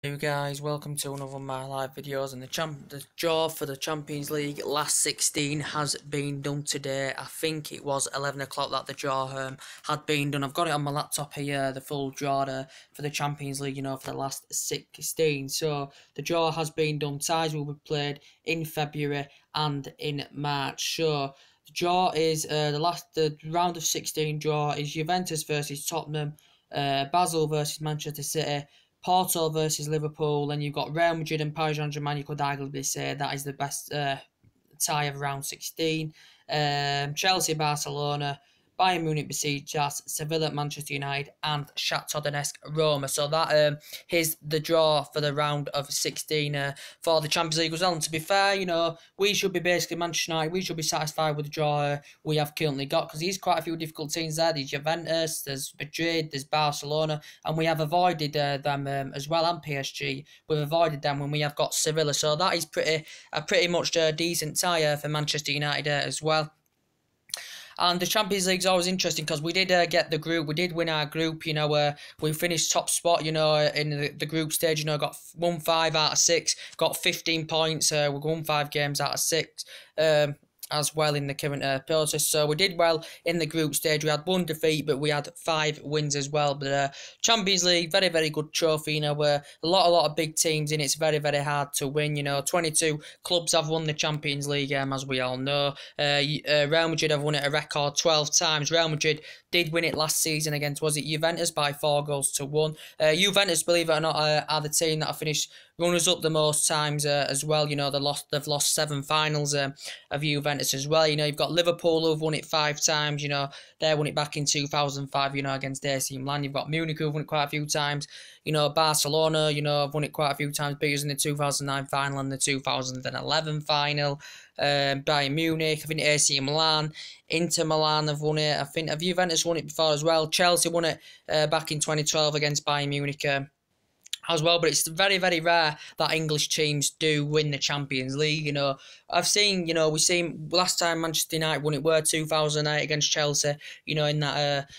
Hey guys, welcome to another of my live videos. And the draw for the Champions League last 16 has been done today. I think it was 11 o'clock that the draw had been done. I've got it on my laptop here, the full draw for the Champions League, for the last 16. So the draw has been done. Ties will be played in February and in March. So the draw is the round of 16 draw is Juventus versus Tottenham, Basel versus Manchester City, Porto versus Liverpool, and you've got Real Madrid and Paris Saint-Germain. You could arguably say that is the best tie of round 16. Chelsea, Barcelona, Bayern Munich, Besiktas, Sevilla, Manchester United, and Shakhtar Donetsk, Roma. So that is the draw for the round of 16 for the Champions League as well. And to be fair, we should be basically Manchester United. We should be satisfied with the draw we have currently got, because there's quite a few difficult teams there. There's Juventus, there's Madrid, there's Barcelona, and we have avoided them as well, and PSG. We've avoided them when we have got Sevilla. So that is pretty much a decent tie for Manchester United as well. And the Champions League's always interesting because we did get the group. We did win our group, we finished top spot, in the group stage, won 5 out of 6, got 15 points. We won 5 games out of 6. As well in the current process. So we did well in the group stage. We had 1 defeat, but we had 5 wins as well. But Champions League, very, very good trophy, where a lot of big teams in. It's very, very hard to win, 22 clubs have won the Champions League, as we all know. Real Madrid have won it a record 12 times. Real Madrid did win it last season against, was it Juventus, by 4 goals to 1. Juventus, believe it or not, are the team that have finished runners-up the most times as well. They've lost 7 finals of Juventus as well. You've got Liverpool, who've won it 5 times. They won it back in 2005, against AC Milan. You've got Munich, who've won it quite a few times. Barcelona, have won it quite a few times. Beat us in the 2009 final and the 2011 final. Bayern Munich, I think AC Milan, Inter Milan have won it. I think Juventus won it before as well. Chelsea won it back in 2012 against Bayern Munich as well. But it's very, very rare that English teams do win the Champions League. I've seen, we've seen last time Manchester United won it were 2008 against Chelsea, in that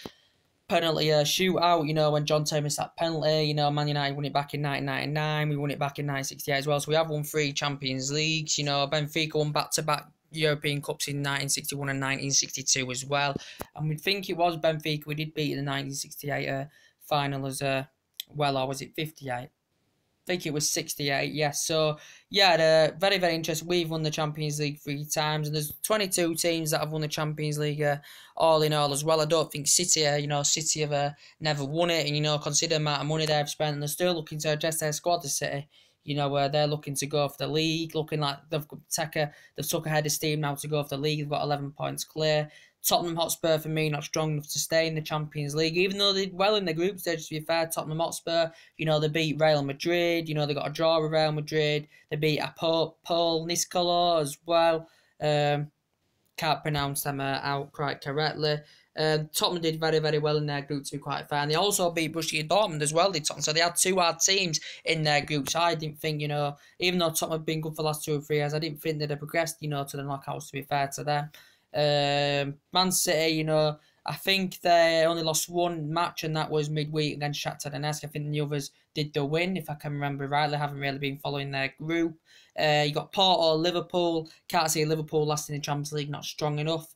penalty shootout, when John Terry missed that penalty. Man United won it back in 1999. We won it back in 1968 as well. So we have won 3 Champions Leagues. Benfica won back-to-back European Cups in 1961 and 1962 as well. And we think it was Benfica we did beat in the 1968 final as well, or was it 58? I think it was 68, yes. So, yeah, very, very interesting. We've won the Champions League 3 times, and there's 22 teams that have won the Champions League all in all as well. I don't think City, City have never won it, and, consider the amount of money they've spent, and they're still looking to adjust their squad, the City. Where they're looking to go for the league, looking like they've took a head of steam now to go for the league. They've got 11 points clear. Tottenham Hotspur, for me, not strong enough to stay in the Champions League, even though they did well in the group stage, to be fair. Tottenham Hotspur, they beat Real Madrid, they got a draw with Real Madrid, they beat Paul Niscolo as well. Can't pronounce them out quite correctly. Tottenham did very, very well in their group, to be quite fair. And they also beat Borussia Dortmund as well, did Tottenham. So they had 2 hard teams in their group. So I didn't think, even though Tottenham have been good for the last 2 or 3 years, I didn't think they'd have progressed, to the knockouts, to be fair to them. Man City, I think they only lost 1 match, and that was midweek against Shakhtar Donetsk. I think the others did the win, if I can remember rightly. I haven't really been following their group. You got Porto, Liverpool. Can't see Liverpool lasting in the Champions League, not strong enough.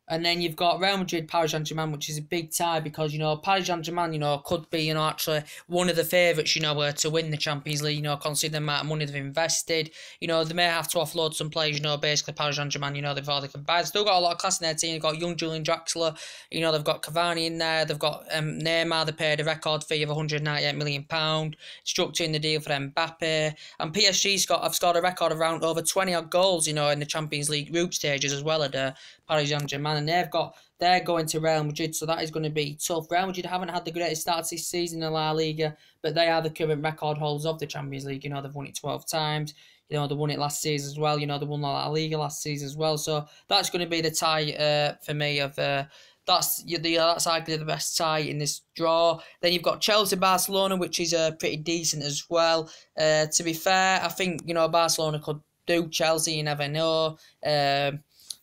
And then you've got Real Madrid, Paris Saint-Germain, which is a big tie because, Paris Saint-Germain, could be, actually one of the favourites, to win the Champions League, considering the amount of money they've invested. They may have to offload some players, basically Paris Saint-Germain, they've already can buy. They've still got a lot of class in their team. They've got young Julian Draxler, they've got Cavani in there. They've got Neymar, they paid a record fee of £198 million, structuring the deal for Mbappe. And PSG have scored a record of around over 20-odd goals, in the Champions League group stages as well at Paris Saint-Germain, and they're going to Real Madrid, so that is going to be tough. Real Madrid haven't had the greatest start this season in La Liga, but they are the current record holders of the Champions League. They've won it 12 times. They won it last season as well. They won La Liga last season as well. So that's going to be the tie for me of that's arguably the best tie in this draw. Then you've got Chelsea, Barcelona, which is pretty decent as well. To be fair, I think Barcelona could do Chelsea. You never know.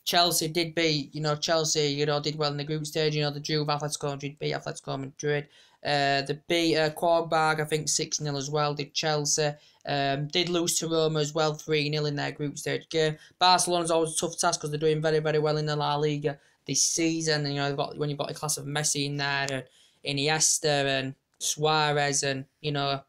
Chelsea did beat, Chelsea, did well in the group stage. The drew with Atletico Madrid, beat Atletico Madrid. They beat Quarberg, I think 6-0 as well. Did Chelsea. Did lose to Roma as well, 3-0 in their group stage game. Barcelona's always a tough task because they're doing very, very well in the La Liga this season. And, you know, when you've got a class of Messi in there, and Iniesta and Suarez, and, you know,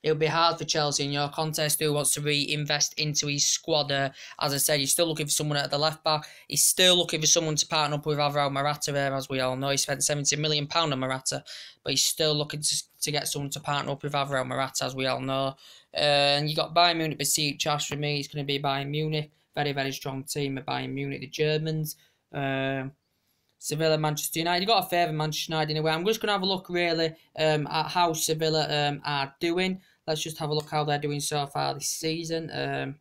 it'll be hard for Chelsea. And, you know, Conte still wants to reinvest into his squad. As I said, he's still looking for someone at the left back. He's still looking for someone to partner up with Alvaro Morata there, as we all know. He spent £70 million on Morata, but he's still looking to get someone to partner up with Alvaro Morata, as we all know. And you got Bayern Munich besieged Charles for me. It's going to be Bayern Munich. Very, very strong team of Bayern Munich, the Germans. Sevilla, Manchester United. You got a favour Manchester United in a way. I'm just going to have a look really at how Sevilla are doing. Let's just have a look how they're doing so far this season.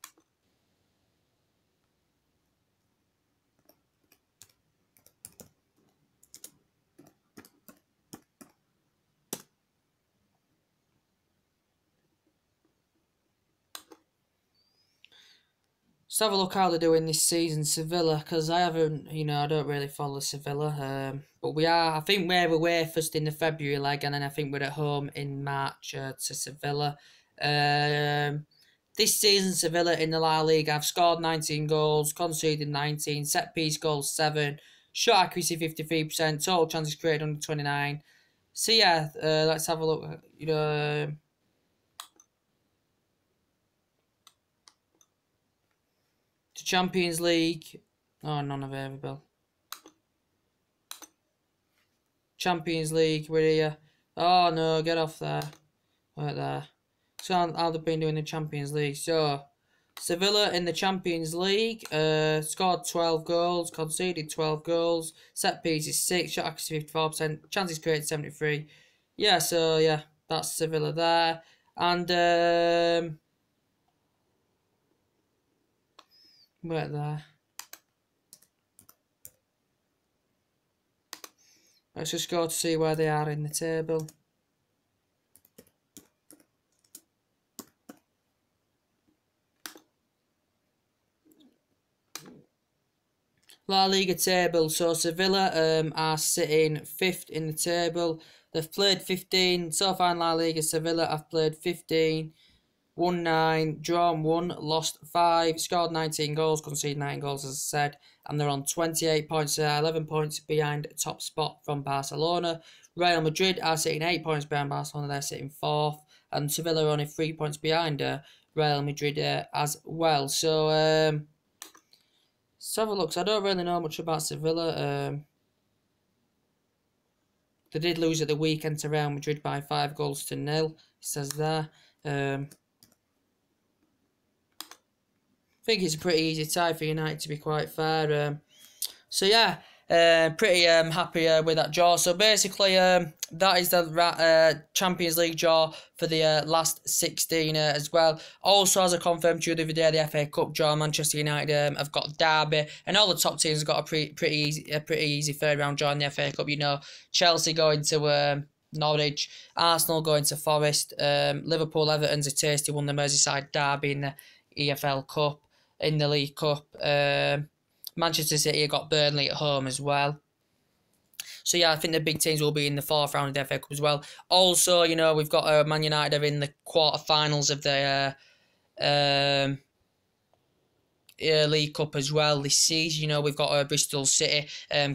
Let's have a look how they're doing this season, Sevilla, because I haven't, you know, I don't really follow Sevilla. But we are, I think we're away first in the February leg, and then I think we're at home in March to Sevilla. This season, Sevilla in the La Liga have scored 19 goals, conceded 19, set piece goals 7, shot accuracy 53%, total chances created under 29. So yeah, let's have a look. You know. The Champions League. Oh, none available. Champions League, we're here. Oh no, get off there. Right there. So how they've been doing the Champions League. So Sevilla in the Champions League scored 12 goals, conceded 12 goals, set pieces 6, shot accuracy 54%, chances created 73. Yeah, so yeah, that's Sevilla there. And right there. Let's just go to see where they are in the table. La Liga table. So Sevilla are sitting 5th in the table. They've played 15. So far in La Liga, Sevilla have played 15. Won 9, drawn 1, lost 5, scored 19 goals, conceded 9 goals, as I said, and they're on 28 points, 11 points behind top spot from Barcelona. Real Madrid are sitting 8 points behind Barcelona, they're sitting 4th, and Sevilla are only 3 points behind Real Madrid as well. So, let's have a look. So I don't really know much about Sevilla. They did lose at the weekend to Real Madrid by 5-0, it says there. I think it's a pretty easy tie for United, to be quite fair. So yeah, pretty happy with that draw. So basically, that is the Champions League draw for the last 16 as well. Also, as I confirmed to you the other day, the FA Cup draw, Manchester United have got Derby, and all the top teams have got a pretty easy third round draw in the FA Cup. You know, Chelsea going to Norwich, Arsenal going to Forest, Liverpool, Everton's a tasty one, the Merseyside derby in the EFL Cup. In the League Cup, Manchester City have got Burnley at home as well. So yeah, I think the big teams will be in the 4th round of the FA Cup as well. Also, you know, we've got Man United are in the quarterfinals of the League Cup as well this season. You know, we've got Bristol City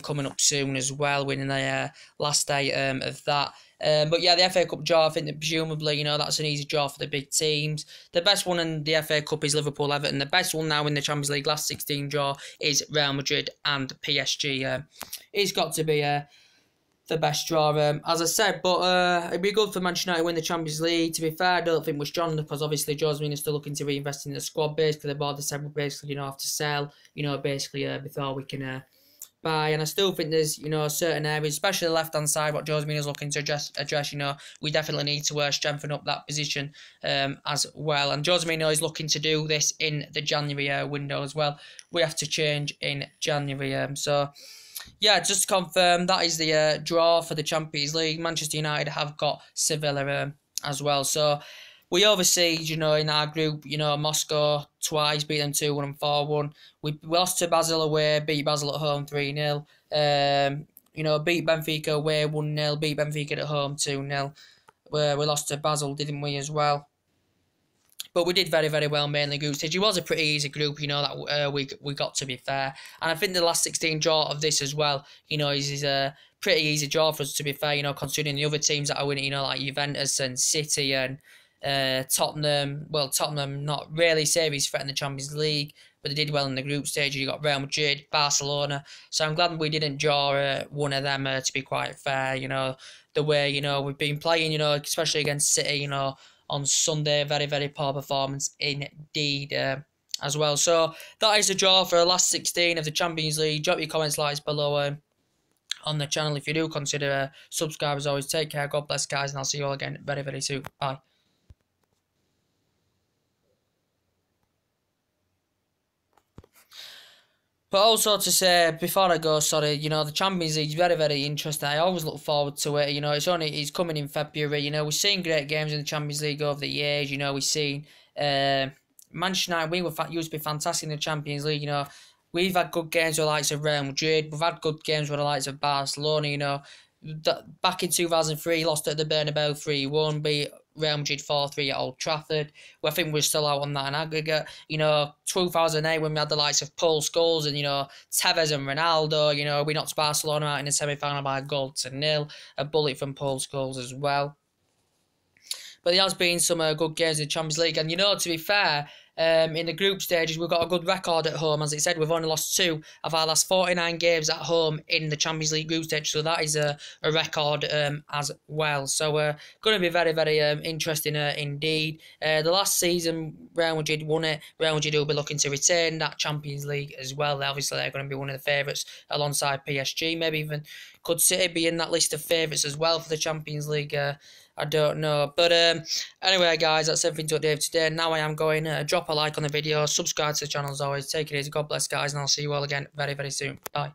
coming up soon as well, winning the last day of that. But yeah, the FA Cup draw, I think that presumably, you know, that's an easy draw for the big teams. The best one in the FA Cup is Liverpool, Everton. The best one now in the Champions League last 16 draw is Real Madrid and PSG. It's got to be the best draw, as I said. But it'd be good for Manchester United to win the Champions League. To be fair, I don't think much John, because obviously Jose Mourinho is still looking to reinvest in the squad base, because the board has said we basically, you know, have to sell, you know, basically before we can buy. And I still think there's, you know, certain areas, especially the left-hand side, what Jose Mourinho is looking to address, you know, we definitely need to strengthen up that position as well. And Jose Mourinho is looking to do this in the January window as well. We have to change in January. So, yeah, just to confirm, that is the draw for the Champions League. Manchester United have got Sevilla as well. So, we overseas, you know, in our group, you know, Moscow twice, beat them 2-1 and 4-1. We lost to Basel away, beat Basel at home 3-0. You know, beat Benfica away 1-0, beat Benfica at home 2-0. Where we lost to Basel, didn't we, as well? But we did very, very well, mainly group stage. It was a pretty easy group, you know, that we got, to be fair. And I think the last 16 draw of this as well, you know, is a pretty easy draw for us, to be fair, you know, considering the other teams that are winning, you know, like Juventus and City and Tottenham. Well, Tottenham not really serious threat in the Champions League, but they did well in the group stage. You got Real Madrid, Barcelona. So I'm glad we didn't draw one of them, to be quite fair, you know, the way, you know, we've been playing, you know, especially against City, you know, on Sunday. Very, very poor performance indeed as well. So that is the draw for the last 16 of the Champions League. Drop your comments, likes below on the channel if you do consider subscribe. As always, take care, God bless, guys, and I'll see you all again very, very soon. Bye. But also to say, before I go, sorry, you know, the Champions League is very, very interesting. I always look forward to it. You know, it's coming in February. You know, we've seen great games in the Champions League over the years. You know, we've seen Manchester United, used to be fantastic in the Champions League. You know, we've had good games with the likes of Real Madrid. We've had good games with the likes of Barcelona. You know, back in 2003, lost at the Bernabeu 3-1, beat Real Madrid 4-3 at Old Trafford. Well, I think we're still out on that in aggregate. You know, 2008 when we had the likes of Paul Scholes and, you know, Tevez and Ronaldo. You know, we knocked Barcelona out in the semi-final by a goal to nil. A bullet from Paul Scholes as well. But there has been some good games in the Champions League. And, you know, to be fair, in the group stages, we've got a good record at home. As I said, we've only lost 2 of our last 49 games at home in the Champions League group stage. So that is a record as well. So going to be very, very interesting indeed. The last season, Real Madrid won it. Real Madrid will be looking to retain that Champions League as well. Obviously, they're going to be one of the favourites alongside PSG. Maybe even could City be in that list of favourites as well for the Champions League? I don't know. But anyway, guys, that's everything to update today. Now I am going to drop a like on the video, subscribe to the channel as always. Take it easy. God bless, guys, and I'll see you all again very, very soon. Bye.